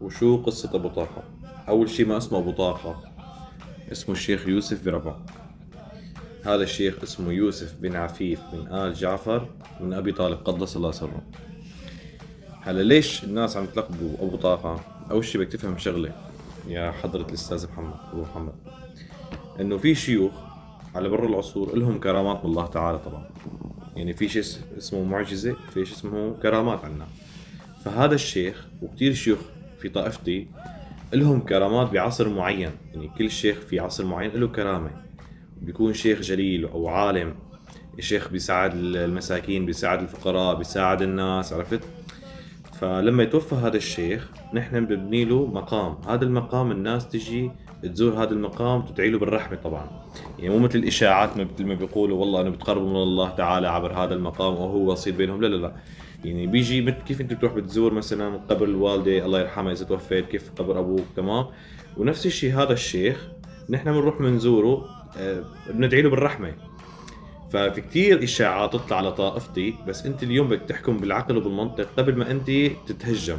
وشو قصة أبو طاقة؟ أول شي ما اسمه أبو طاقة، اسمه الشيخ يوسف بربع. هذا الشيخ اسمه يوسف بن عفيف بن آل جعفر من أبي طالب قدس الله سره. هلا ليش الناس عم تلقبوا أبو طاقة؟ أول شي بدك تفهم شغلة يا حضرة الأستاذ محمد أبو محمد، إنه في شيوخ على بر العصور لهم كرامات من الله تعالى طبعا. يعني في شيء اسمه معجزة، في شيء اسمه كرامات عنا. فهذا الشيخ وكتير شيوخ في طائفتي لهم كرامات بعصر معين. يعني كل شيخ في عصر معين له كرامة، بيكون شيخ جليل أو عالم. الشيخ بيساعد المساكين، بيساعد الفقراء، بيساعد الناس، عرفت؟ فلما يتوفى هذا الشيخ نحن بنبني له مقام. هذا المقام الناس تجي تزور هذا المقام تدعي له بالرحمة طبعا. يعني مو مثل الإشاعات مثل ما بيقولوا والله أنا بتقربوا من الله تعالى عبر هذا المقام أو هو وسيط بينهم. لا لا لا، يعني بيجي مثل كيف انت بتروح بتزور مثلا قبر الوالدة الله يرحمها إذا توفيت، كيف قبر أبوك، تمام؟ ونفس الشيء هذا الشيخ نحن بنروح بنزوره، بندعي له بالرحمة. ففي كتير إشاعات تطلع على طائفتي، بس أنت اليوم بدك تحكم بالعقل وبالمنطق قبل ما أنت تتهجم.